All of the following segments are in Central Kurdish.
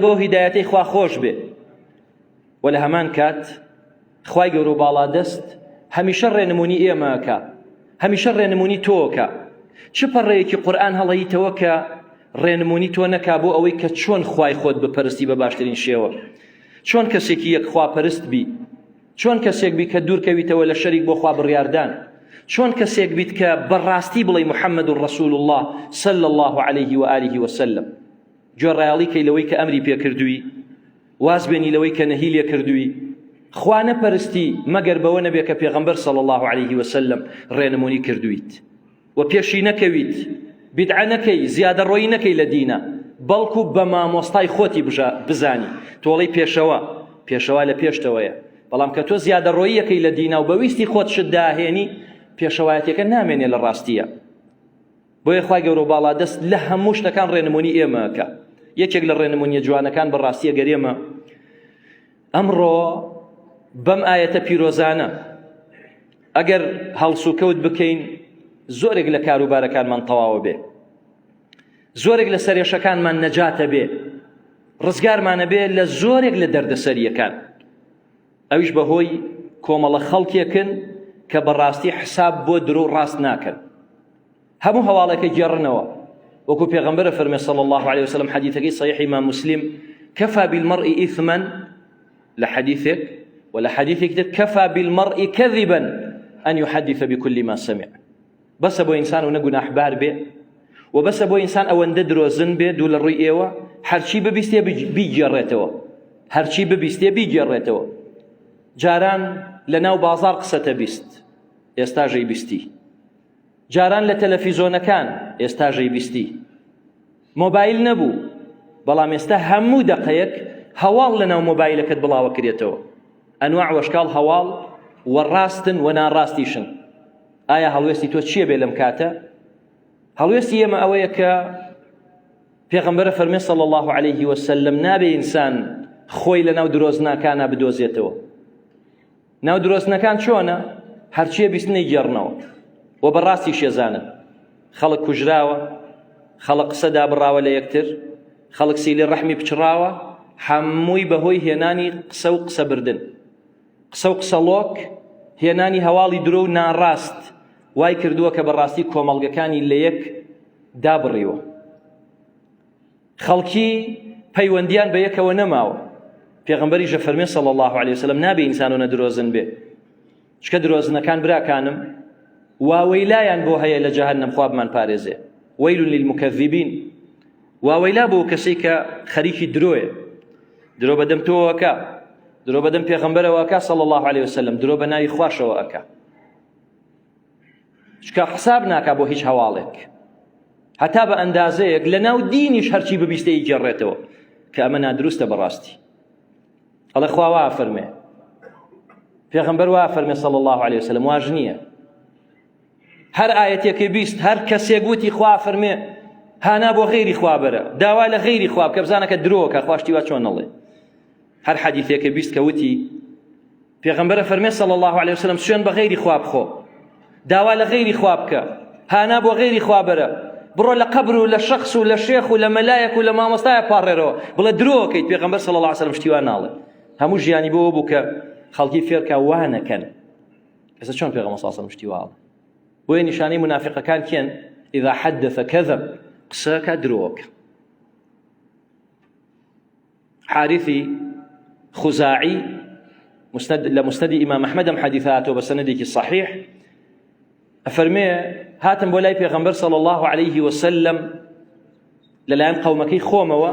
بۆ هیدایەتەی خوا خۆش بێ و لە هەمان کات خوای گەورە و باڵا دەست هەمیشە ڕێنمونی ئێمەکە، هەمیشە ڕێنمونی تۆکە. چ پەڕەیەکی قورئان هەڵەیتەوە کە ڕێنمونی تۆ نەکا بۆ ئەوەی کە چۆن خوای خۆت بپەرستی بە باشترین شێوە، چۆن کەسێکی یەک خواپەرست بی، چۆن کەسێک بی کە دوورکەویتەوە لە شەریک بۆ خوا بڕیاردان، چۆن کەسێک بیت کە بەڕاستی بڵێ محەممەد ڕەسوول الله صلی الله عليه و آله وسلم. گوێڕایاڵی کەی لەوەی کە ئەمری پێکردووی، واز بێنی لەوەی کە نەهی لێ کردووی، خوا نەپەرستی مەگەر بەوە نەبێ کە پێغەمبەر صلی الله عليه وسلم ڕێنمونی کردوویت و پێشی نەکەویت، بیدعە نەکەی، زیادە ڕۆیی نەکەی لە دینە، بەڵکو بە مامۆستای خۆتی بزانی. تۆڵی پێشەوا لە پێشتەوەیە، بەڵام کە تۆ زیادە ڕۆییەکەی لە دینە و بەویستی خۆت شت داهێنی، پێشەوایەتەکە نامێنێ لە ڕاستیە. بۆیە خوای گەورە و باڵا دەست لە هەموو شتەکان ڕێنمونی ئێمەکە. یەکێک لە ڕێنمونیە جوانەکان بەڕاستیە گەرێمە ئەمڕۆ بەم ئاەتە پیرۆزانە ئەگەر هەڵسوکەوت بکەین، زۆرێک لە کاروبارەکانمان تەواوە بێ، زۆرێک لە سەرێشەکانمان نەجاتە بێ، ڕزگارمانە بێ لە زۆرێک لە دەردەسەریەکان. ئەویش بەهۆی کۆمەڵە خەڵکێکن کە بەڕاستی حساب بۆ درۆ ڕاست ناکەن، هەموو هەواڵەکە گێڕنەوە. وەکو پێغەمبەر فەرمێ صلی الله عليه وسلم حەدیثەکەی صحیح ئیمام مسلم كفى بالمرء إثما لحديثك ولا حديثك كفى بالمرء كذبا أن يحدث بكل ما سمع. بس أبو إنسان ونقول أحبار به وبس أبو إنسان أو ندرو زن به دول الرئيوة هرشي ببيستي بيجرته، هرشي ببيستي بيجرته. جاران لناو بازار قصة بيست يستاجي بيستي، جاران لتلفزيون كان يستاجي بيستي، موبايل نبو بەڵام ئێستا هەموو دقەیەک هەواڵ لەناو مۆبایلەکەت بڵاوە کرێتەوە، ئەنواع وەشکاڵ هەواڵ وەڕاستن و ناڕاستیشن. ئایا هەڵوێستی تۆ چییە بێ لەم کاتە؟ هەڵوێستی ئێمە ئەوەیە کە پێغەمبەر فەرمێ صلی الله عليه وسلم نابێ ئینسان خۆی لەناو درۆزناکانە بدۆزێتەوە. ناو درۆزنەکان چۆنە؟ هەرچیە بیست نەیگێڕنەوە و بەڕاستی شێزانن. خەڵک کوژراوە، خەڵک قسە دابڕاوە لە یەکتر، خەڵک سیلی ڕەحمی پچڕاوە، هەمووی بەهۆی هێنانی قسە و قسە بردن، قسە و قسەڵۆک، هێنانی هەواڵی درۆ و ناڕاست وای کردووە کە بەڕاستی کۆمەڵگەکانی لە یەک دابڕیوە. خەڵکی پەیوەندیان بە یەکەوە نەماوە. پێغەمبەریش فەرمێ صلی الله عليه وسلم نابێ ئینسانۆ نەدرۆزن بێ، چکە درۆزنەکان براکانم واوەیلایان بۆ هەیە لە جەهەنەم خوا بمان پارێزێ. وەیل للمکەذبین، واوەیلا بۆ کەسێک کە خەریکی درۆیە، درۆ بەدەم تۆوەکە، درۆ بەدەم پێغەمبەرەوەکە صلی الله عليه وسلم، درۆ بە ناوی خواشەوە ئەکا، چکە حساب ناکا بۆ هیچ هەواڵێک، هەتا بە ئەندازەیەک لە ناو دینیش هەرچی ببیستە ئیگێڕێتەوە کە ئەمە نادروستە بەڕاستی. ئەڵێ خوا وا فەرمێ، پێغەمبەر وا فەرمێ صلی الله عليه وسلم، واژ نییە هەر ئاەتێکی بیست هەر کەسێک گوتی خوا فەرمێ هانا بۆ غیری خوا بەرە، داوا لە غیری خوا بکە، بزانە کە درۆکە، خواشتی وا چۆن نەڵێ. هەر حەدیثێکی بیست کە وتی پێغەمبەر فەرمێ صلی الله عليه وسلم سوێن بە غیری خوا بخۆ، داوا لە غیری خوا بکە، هانا بۆ غیری خوا بەرە، بڕۆ لە قەبر و لە شەخص و لە شێخ و لە مەلایەک و لە مامۆستایە پاڕێرەوە بڵێ درۆکەیت. پێغەمبەر صلی الله عليه وسلم شتی وا ناڵێ. هەموو ژیانی بۆ بوو کە خەڵکی فێرکە وا نەکەن. ئێستا چۆن پێغەمبەر صلی الله عليه وسلم شتی واڵێ؟ بۆیە نیشانەی منافقەکان کێن؟ إذا حدث كذب، قسەکە درۆکە. حارثی خوزاعی لە مستەدی ئیمام ئەحمەد حەدیثاتەوە بە سەنەدێکی صحیح ئەفەرمێ هاتم بۆ لای پێغەمبەر صلی الله عليه وسلم لەلایەن قەومەکەی خۆمەوە،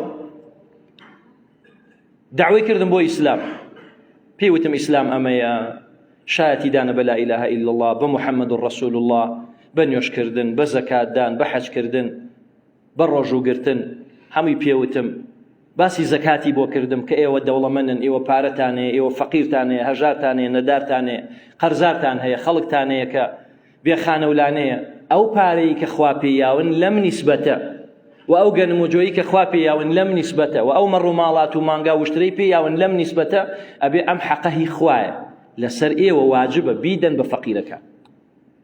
دعوەی کردم بۆ ئیسلام، پێی وتم ئیسلام ئەمەیە، شایەتی دانە بە لا إله إلا الله، بە محەممەد ڕەسوول الله، بە نوێشکردن، بە زەکاتدان، بە حەجکردن، بە ڕۆژوگرتن، هەمووی پێوتم. باسی زەکاتی بۆ کردم کە ئێوە دەوڵەمەندن، ئێوە پارەتانەیە، ئێوە فەقیرتانەیە، هەژارتانەیە، نەدارتانەیە، قەرزارتان هەیە، خەڵکتانەیە کە بێخانەولانەیە. ئەو پارەی کە خوا پێیاون لەم نیسبەتە و ئەو گەنموجۆیی کە خوا پێیاون لەم نیسبەتە و ئەو مەڕووماڵات و مانگا وشترەی پێیاون لەم نیسبەتە، ئەبێ ئەم حەقە هی خوایە، لەسەر ئێوە واجبە بیدەن بە فەقیرەکان.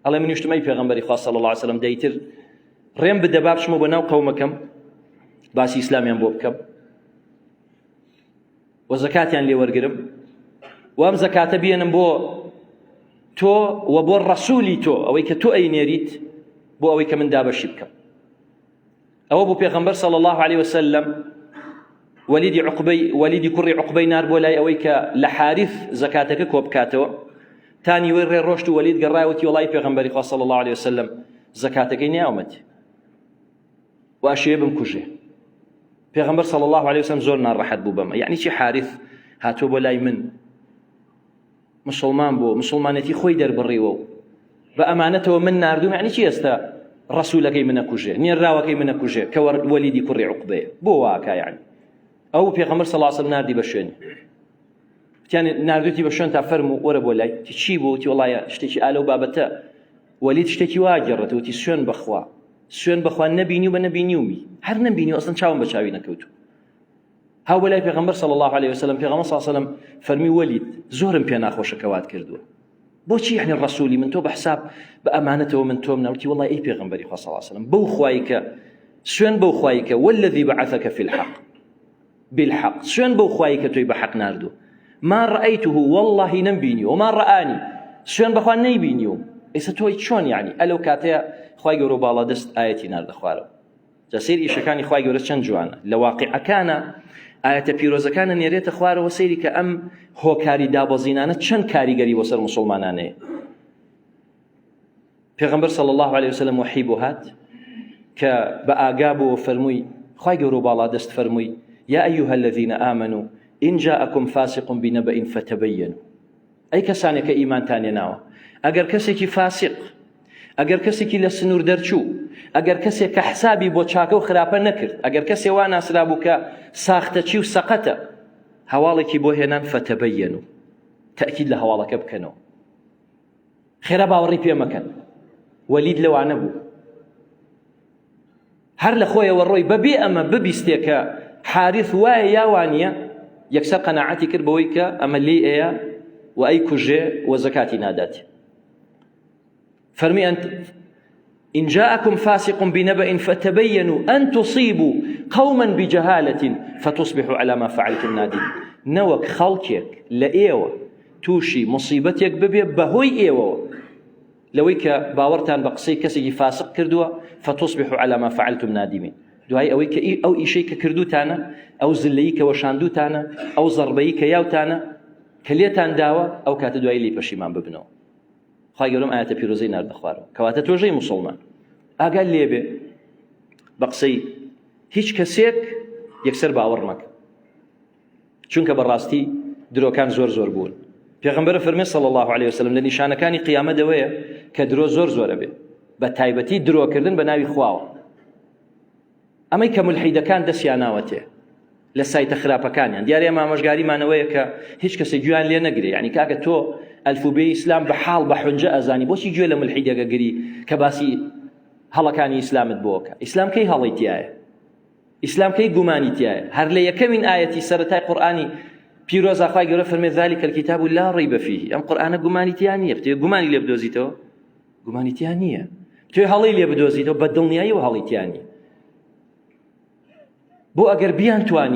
ئەڵێ من وشتمەی پێغەمبەری خوا صلی الله عليه وسلم دەیتر ڕێم بدە با بچمەوە بۆ ناو قەومەکەم باسی ئیسلامیان بۆ بکەم. و زەکاتیان لێ وەرگرم و ئەم زەکاتە بێنم بۆ تۆ و بۆ ڕەسوولی تۆ ئەوەی کە تۆ ئەینێریت بۆ ئەوەی کە من دابەشی بکەم. ئەوە بوو پێغەمبەر صلی الله عليه وسلم وەلیدی کوڕی عوقبەی نار بۆ لای ئەوەی کە لە حارث زەکاتەکە کۆ بکاتەوە. تانی وێ ڕێ ڕۆشت و وەلید گەڕایەوەتی وەڵای پێغەمبەری خوا صلی الله عليه وسلم زەکاتەکەی نیاومەتی و ئەشێ بمکوژێ. پێغەمبەر صلی الله عليه وسلم زۆر ناڕەحەت بوو بەمە. یعنی چی حارث هاتۆ بۆ لای من مسلمان بۆ مسلمانەتی خۆی دەربڕیوە و بە ئەمانەتەوە من ناردوم. یعنی چی ئێستا ڕەسوولەکەی منە کوژێ نێراوەکەی منە کوژێ کە وەلیدی کوڕی عوقبەیە بۆ واکە. یعنی ئەو پێغەمبەر صلی الله عليه وسلم ناردی بە شوێنی وتیان ناردوێتی بە شوێن تا فەرموو وەرە بۆ لای تی چی بوو؟ وتی وەڵایە شتێکی ئالەو بابەتە. وەلید شتێکی واگەڕێتەوە وتی سوێن بەخوا سوێن بەخوا نەبینی و بە نەبینیومی هەر نەبینی و ئەسڵەن چاوم بە چاوی نەکەوتو. هاو بە لای پێغەمبەر صلی الله عليه وسلم پێغەمبەر صلی الله عليه وسلم فەرمی وەلید زۆرم پێ ناخۆشەکەوات کردووە بۆچی یعنی ڕەسوولی من تۆ بە حساب بە ئەمانەتەوە من تۆم ناوتی وەڵای ئەی پێغەمبەری خوا صلی الله عليه وسلم بەو خوای کە سوێن بەو خوای کە والذی بعثك في الحق بالحق سوێن بەو خوای کە تۆی بە حەق ناردووە ما رأيته والله نمبینی وما رآني سوێن بەخوا نەیبینیوم. ئێستا تۆی چۆن یعنی ئەلەو کاتەیە خوای گەورە باڵا دەست ئاەتی ناردە خوارەوە. جا سەیر ئیشەکانی خوای گەورە چەند جوانە لە واقعەکانە ئاەتە پیرۆزەکانە نێرێتە خوارەوە سەیری کە ئەم هۆکاری دابەزینانە چەند کاریگەری بۆ سەر موسڵمانانەیە. پێغەمبەر صلی الله عليه وسلم وحی بۆ هات کە بە ئاگا بۆ فەرمووی خوای گەورە باڵا دەست فەرمووی یا ئەیها الذین آمنوا إن جاءكم فاسق بنبأ فتبينوا. ئەی کەسانێک کە ئیمانتان هێناوە ئەگەر کەسێکی فاسق ئەگەر کەسێکی لە سنوور دەرچوو ئەگەر کەسێک کە حسابی بۆ چاکە و خراپە نەکرد ئەگەر کەسێ وا ناسرا بوو کە ساختەچی و سەقەتە هەواڵێکی بۆ هێنان فتبينوا تەئکید لە هەواڵەکە بکەنەوە خێرا باوەڕی پێ مەکەن. وەلید لەوانە بوو هەر لە خۆیەوە ڕۆی بەبێ ئەمە ببیستێ کە حارث وایە یاوانیە یەکسەر قەناعەتی کرد بەوەی کە ئەمە لێ ئەیە و ئەی کوژێ و زەکاتی ناداتی. فەرمی إن جاءكم فاسق بنبأ فتبينوا أن تصيبوا قوما بجهالة فتصبحوا على ما فعلتم نادمين. نەوەک خەڵکێک لە ئێوە تووشی مصیبەتێک ببێ بەهۆی ئێوەوە لەوەی کە باوەڕتان بە قسەی کەسێکی فاسق کردووە فتصبحوا على ما فعلتم نادمين. دوای ئەوەی کە ئەو ئیشەی کە کردوتانە ئەو زلەیی کە وەشاندوتانە ئەو زەڕبەیی کە یاوتانە کە لێتان داوە ئەو کاتە دوای لێی پەشیمان ببنەوە. خوای گەورەم ئاەتە پیرۆزەی ناردە خوارەوە کەواتە تۆژەی موسڵمان ئاگال لێبێ بە قسەی هیچ کەسێک یەکسەر باوەڕ مەکە چونکە بەڕاستی درۆکان زۆر بوون. پێغەمبەر فەرمێ صلی الله عليه وسلم لە نیشانەکانی قیامەت دەوەیە کە درۆ زۆرە بێ بە تایبەتی درۆکردن بە ناوی خواوە. ئەمەی کە مولحیدەکان دەستیان ناوەتێ لە سایتە خراپەکانیان دیارە ئاماژگاریمانەوەیە کە هیچ کەسێک گویان لێ نەگرێ. یعنی کاکە تۆ ئەلفوبێی ئیسلام بە حاڵ بە حونجە ئەزانی بۆچی گوێ لە مولحیدەکە گری کە باسی هەڵەکانی ئیسلامت بۆکە. ئیسلام کەی هەڵی تایە؟ ئیسلام کەی گومانی تایە؟ هەر لە یەکەمین ئاەتی سەرەتای قورئانی پیرۆزە خوای گەورە فەرمێ ذلك الكتاب لا ريب فيه. ئەم قورئانە گومانی تیان نییە. بتێ گومانی لێ بدۆزیتەوە گومانی تیان نییە. توێ هەڵی لێ بدۆزیتەوە بەدڵنیایی و هەڵی تیان نییە. بۆ ئەگەر بیان توانی